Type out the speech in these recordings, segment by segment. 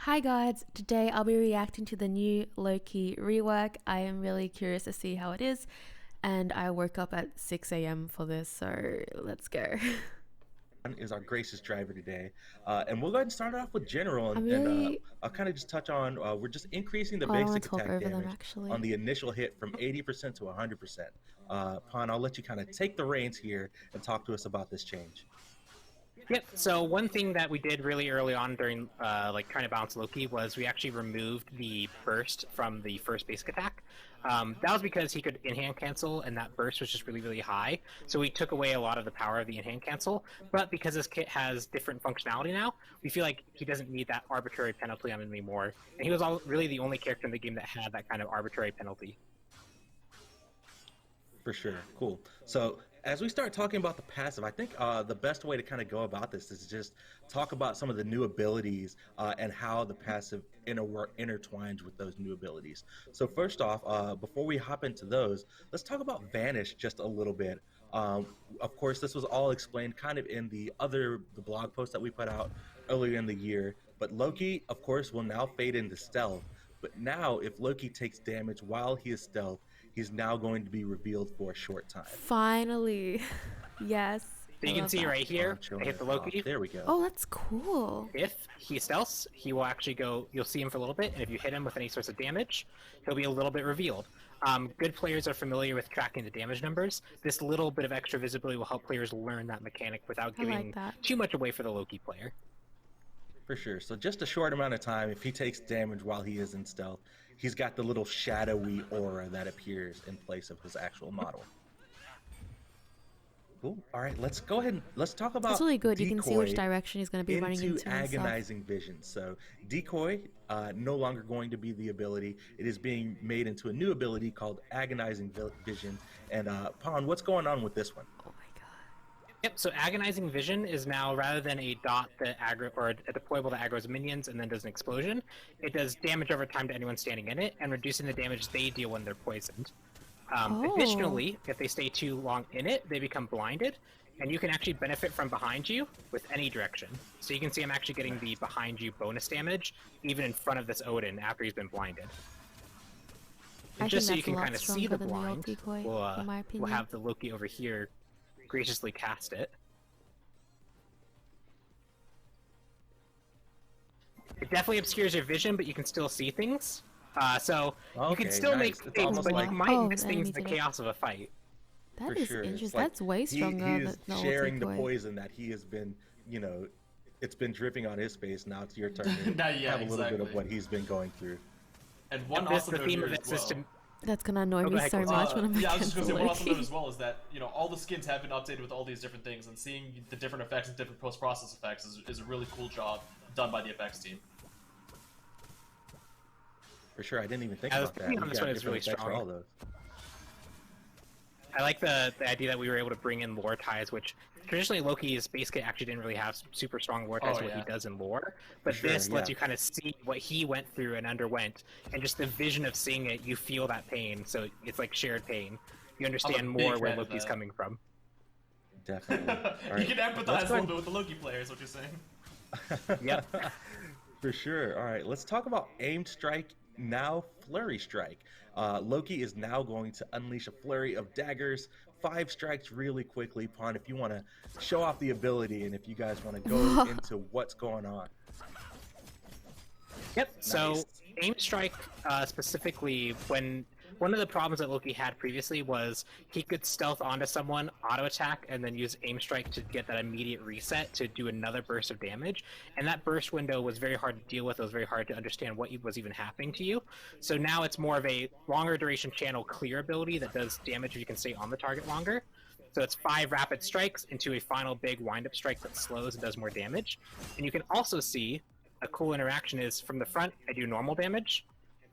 Hi guys, today I'll be reacting to the new Loki Rework. I am really curious to see how it is, and I woke up at 6 a.m. for this, so let's go. Is our gracious driver today, and we'll go ahead and start off with general, I'm and really... I'll kind of just touch on we're just increasing the Oh, I don't want basic to talk attack over them damage on actually. the initial hit from 80% to 100%. Pon, I'll let you kind of take the reins here and talk to us about this change. Yep. So one thing that we did really early on during trying to balance Loki was we actually removed the burst from the first basic attack. That was because he could in-hand cancel, and that burst was just really, really high. So we took away a lot of the power of the in-hand cancel. But because this kit has different functionality now, we feel like he doesn't need that arbitrary penalty on him anymore. And he was really the only character in the game that had that kind of arbitrary penalty. For sure. Cool. So as we start talking about the passive, I think the best way to kind of go about this is just talk about some of the new abilities and how the passive intertwines with those new abilities. So first off, before we hop into those, let's talk about Vanish just a little bit. Of course, this was all explained kind of in the blog post that we put out earlier in the year. But Loki, of course, will now fade into stealth. But now, if Loki takes damage while he is stealth, he's now going to be revealed for a short time. Finally. Yes. So you can see right here, I hit the Loki. There we go. Oh, that's cool. If he stealths, he will actually go, you'll see him for a little bit, and if you hit him with any sorts of damage, he'll be a little bit revealed. Good players are familiar with tracking the damage numbers. This little bit of extra visibility will help players learn that mechanic without giving too much away for the Loki player. For sure. So just a short amount of time, if he takes damage while he is in stealth, he's got the little shadowy aura that appears in place of his actual model. Cool. All right, let's go ahead and let's talk about It's really good. Decoy you can see which direction he's going to be running into agonizing vision. So Decoy, no longer going to be the ability. It is being made into a new ability called agonizing vision. And Pon, what's going on with this one? Oh my god. Yep, so Agonizing Vision is now, rather than a dot that a deployable that aggroes minions and then does an explosion, it does damage over time to anyone standing in it, and reducing the damage they deal when they're poisoned. Additionally, if they stay too long in it, they become blinded, and you can actually benefit from behind you with any direction. So you can see I'm actually getting the behind you bonus damage, even in front of this Odin after he's been blinded. And just so you can kind of see the blind, we'll have the Loki over here graciously cast it. It definitely obscures your vision, but you can still see things. So you can still make things, but you might miss things in the chaos of a fight. That is interesting. That's way stronger than the sharing the poison that he has been, it's been dripping on his face. Now it's your turn to have a little bit of what he's been going through. And one awesome note here as well. That's gonna annoy me so much when I'm yeah, I was just gonna say one awesome note as well is that all the skins have been updated with all these different things, and seeing the different effects and different post-process effects is a really cool job done by the effects team. For sure, I didn't even think about that. This one is really strong. All those. I like the idea that we were able to bring in lore ties, which traditionally Loki's base kit actually didn't really have super strong lore ties what he does in lore, but this lets you kind of see what he went through and underwent, and just the vision of seeing it, you feel that pain, so it's like shared pain. You understand more where Loki's coming from. Definitely. You can empathize a little bit with the Loki player, is what you're saying. Yep. For sure. All right, let's talk about aimed strike, now flurry strike. Loki is now going to unleash a flurry of daggers, 5 strikes really quickly. Pon, if you want to show off the ability and if you guys want to go into what's going on. Yep, nice. So aim strike specifically, when one of the problems that Loki had previously was he could stealth onto someone, auto attack, and then use aim strike to get that immediate reset to do another burst of damage. And that burst window was very hard to deal with. It was very hard to understand what was even happening to you. So now it's more of a longer duration channel clear ability that does damage if you can stay on the target longer. So it's 5 rapid strikes into a final big wind-up strike that slows and does more damage. And you can also see a cool interaction is from the front, I do normal damage,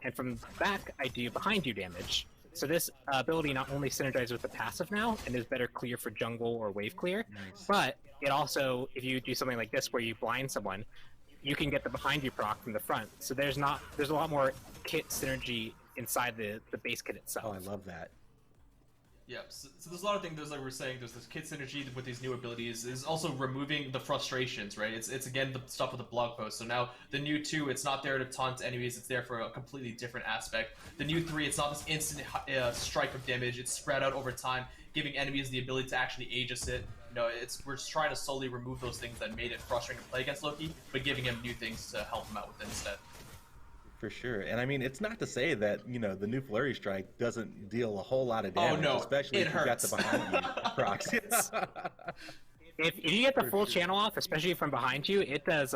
and from the back, I do behind you damage. So this ability not only synergizes with the passive now, and is better clear for jungle or wave clear, but it also, if you do something like this where you blind someone, you can get the behind you proc from the front. So there's a lot more kit synergy inside the base kit itself. Oh, I love that. Yeah, so there's a lot of things. There's like we're saying, there's this kit synergy with these new abilities. Is also removing the frustrations, right? It's again the stuff with the blog post. So now the new 2, it's not there to taunt enemies. It's there for a completely different aspect. The new 3, it's not this instant strike of damage. It's spread out over time, giving enemies the ability to actually Aegis it. You know, we're just trying to slowly remove those things that made it frustrating to play against Loki, but giving him new things to help him out with instead. For sure. And I mean, it's not to say that, you know, the new Flurry Strike doesn't deal a whole lot of damage, no, especially it if you got the hurts. behind you procs. If you get the full channel off, especially from behind you, it does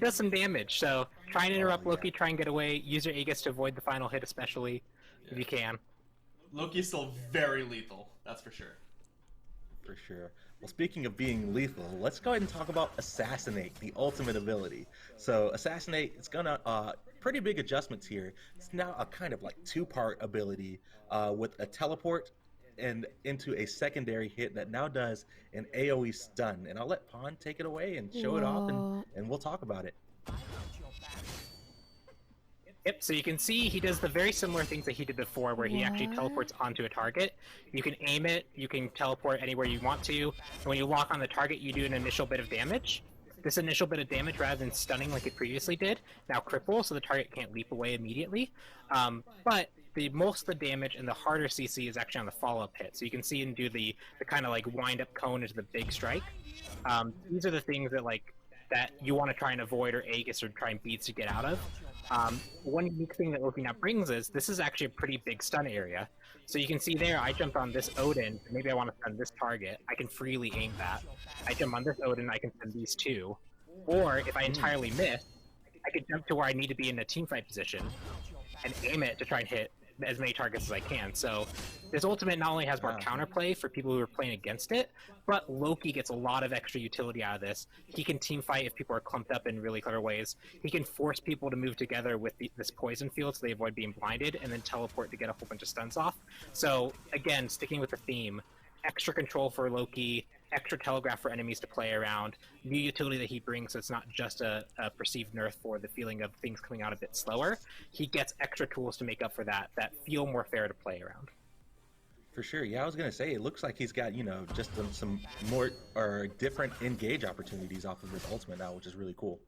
some damage. So try and interrupt Loki, try and get away. Use your Aegis to avoid the final hit, especially if you can. Loki's still very lethal, that's for sure. For sure. Well, speaking of being lethal, let's go ahead and talk about Assassinate, the ultimate ability. So Assassinate, it's gonna pretty big adjustments here. It's now a kind of like 2-part ability with a teleport and into a secondary hit that now does an AoE stun. And I'll let Pawn take it away and show it off, and we'll talk about it. Yep, so you can see he does the very similar things that he did before, where he actually teleports onto a target. You can aim it, you can teleport anywhere you want to, and when you lock on the target, you do an initial bit of damage. This initial bit of damage, rather than stunning like it previously did, now cripple, so the target can't leap away immediately. But most of the damage and the harder CC is actually on the follow-up hit. So you can see him do the kind of like wind-up cone into the big strike. These are the things that you want to try and avoid or Aegis or try and beats to get out of. One unique thing that Loki now brings is this is actually a pretty big stun area. So you can see there, I jumped on this Odin, maybe I want to stun this target, I can freely aim that. I jump on this Odin, I can stun these 2. Or if I entirely miss, I could jump to where I need to be in a teamfight position and aim it to try and hit as many targets as I can. So this ultimate not only has more counterplay for people who are playing against it, but Loki gets a lot of extra utility out of this. He can team fight if people are clumped up in really clever ways. He can force people to move together with this poison field so they avoid being blinded, and then teleport to get a whole bunch of stuns off. So again, sticking with the theme, extra control for Loki, extra telegraph for enemies to play around, new utility that he brings, so it's not just a perceived nerf for the feeling of things coming out a bit slower. He gets extra tools to make up for that feel more fair to play around. For sure. Yeah, I was gonna say, it looks like he's got, you know, just some more or different engage opportunities off of his ultimate now, which is really cool.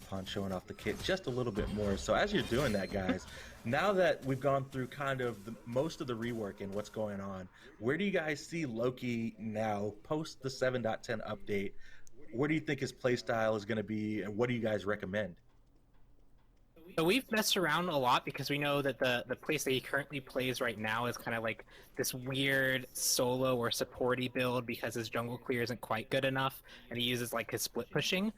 Upon showing off the kit just a little bit more. So as you're doing that, guys, now that we've gone through kind of most of the rework and what's going on, where do you guys see Loki now post the 7.10 update? Where do you think his playstyle is going to be, and what do you guys recommend? So we've messed around a lot because we know that the place that he currently plays right now is kind of like this weird solo or supporty build because his jungle clear isn't quite good enough, and he uses like his split pushing.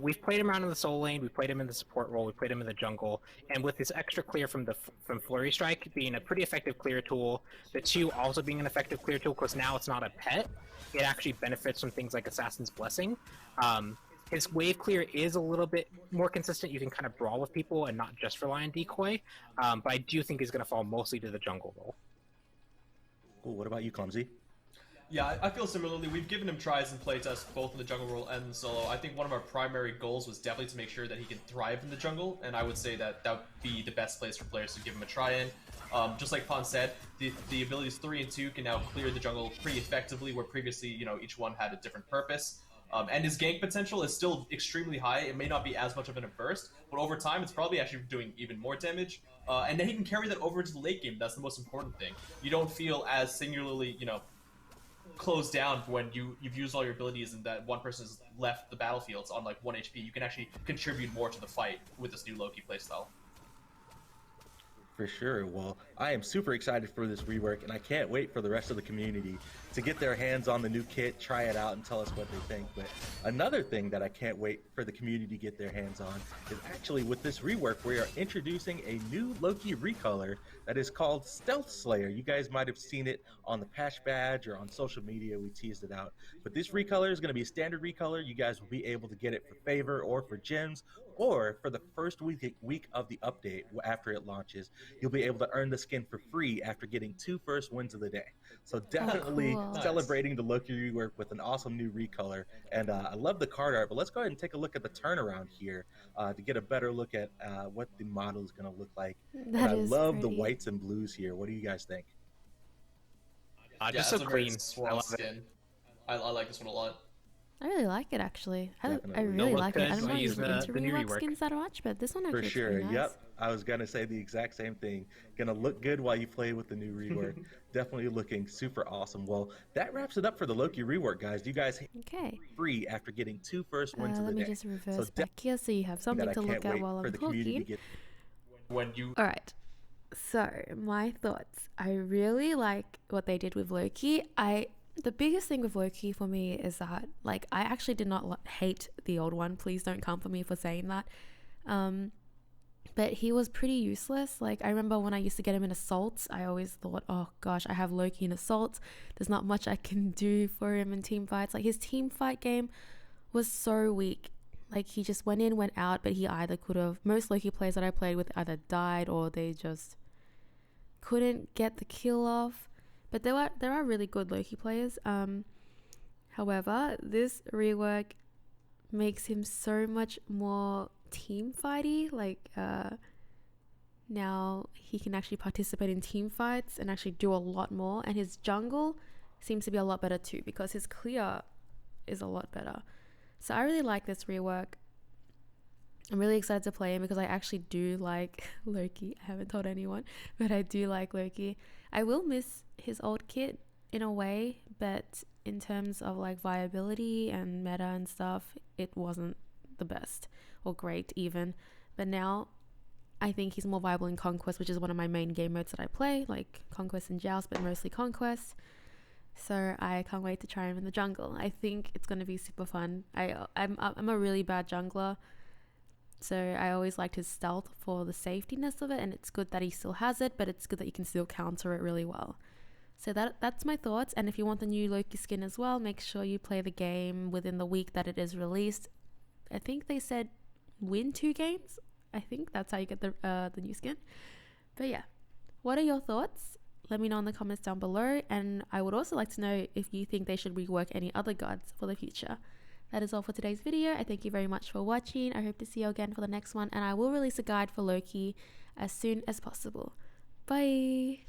We've played him around in the solo lane, we played him in the support role, we played him in the jungle, and with this extra clear from Flurry Strike being a pretty effective clear tool, the 2 also being an effective clear tool because now it's not a pet, it actually benefits from things like Assassin's Blessing. His wave clear is a little bit more consistent. You can kind of brawl with people and not just rely on decoy, but I do think he's going to fall mostly to the jungle role. Cool. What about you, Clumsy? Yeah, I feel similarly. We've given him tries and playtests both in the jungle role and solo. I think one of our primary goals was definitely to make sure that he can thrive in the jungle, and I would say that would be the best place for players to give him a try in. Just like Pon said, the abilities 3 and 2 can now clear the jungle pretty effectively, where previously, you know, each one had a different purpose. And his gank potential is still extremely high. It may not be as much of in a burst, but over time it's probably actually doing even more damage. And then he can carry that over into the late game. That's the most important thing. You don't feel as singularly, you know, closed down when you've used all your abilities and that one person has left the battlefields on like 1 HP. You can actually contribute more to the fight with this new Loki playstyle. For sure. Well, I am super excited for this rework, and I can't wait for the rest of the community to get their hands on the new kit, try it out, and tell us what they think. But another thing that I can't wait for the community to get their hands on is actually with this rework, we are introducing a new Loki recolor that is called Stealth Slayer. You guys might have seen it on the patch badge or on social media. We teased it out. But this recolor is going to be a standard recolor. You guys will be able to get it for favor or for gems, or for the first week of the update after it launches, you'll be able to earn the skin for free after getting 2 first wins of the day. So definitely cool. celebrating the Loki rework with an awesome new recolor. And I love the card art, but let's go ahead and take a look at the turnaround here to get a better look at what the model is going to look like. And That I is love the pretty. whites and blues here. What do you guys think? Just that's so a very clean. I strong love it. skin. I like this one a lot. I really like it actually. I Definitely. really look like it. good. I'm I'll not use even the into new rework rework. skins that much, but this one actually For looks sure. pretty nice. Yep. I was going to say the exact same thing. Going to look good while you play with the new rework. Definitely looking super awesome. Well, that wraps it up for the Loki rework, guys. Do you guys Okay. free after getting 2 first wins of the Let me day? just reverse So back here so you have something that I to can't look at wait while for I'm the community to talking. get. When you All right. So my thoughts. I really like what they did with Loki. The biggest thing with Loki for me is that, like, I actually did not hate the old one. Please don't come for me for saying that. But he was pretty useless. Like, I remember when I used to get him in assaults, I always thought, oh gosh, I have Loki in assaults. There's not much I can do for him in team fights. Like, his team fight game was so weak. Like, he just went in, went out, but he either could have, most Loki players that I played with either died or they just couldn't get the kill off. But there are really good Loki players. However, this rework makes him so much more team fighty. Like, now he can actually participate in team fights and actually do a lot more. And his jungle seems to be a lot better too, because his clear is a lot better. So I really like this rework. I'm really excited to play him because I actually do like Loki. I haven't told anyone, but I do like Loki. I will miss his old kit in a way, but in terms of like viability and meta and stuff, it wasn't the best or great even. But now I think he's more viable in Conquest, which is one of my main game modes that I play, like Conquest and Joust, but mostly Conquest. So I can't wait to try him in the jungle. I think it's going to be super fun. I'm a really bad jungler, so I always liked his stealth for the safetiness of it, and it's good that he still has it, but it's good that you can still counter it really well. So that's my thoughts. And if you want the new Loki skin as well, make sure you play the game within the week that it is released. I think they said win 2 games. I think that's how you get the new skin. But yeah, what are your thoughts? Let me know in the comments down below, and I would also like to know if you think they should rework any other gods for the future. That is all for today's video. I thank you very much for watching. I hope to see you again for the next one, and I will release a guide for Loki as soon as possible. Bye!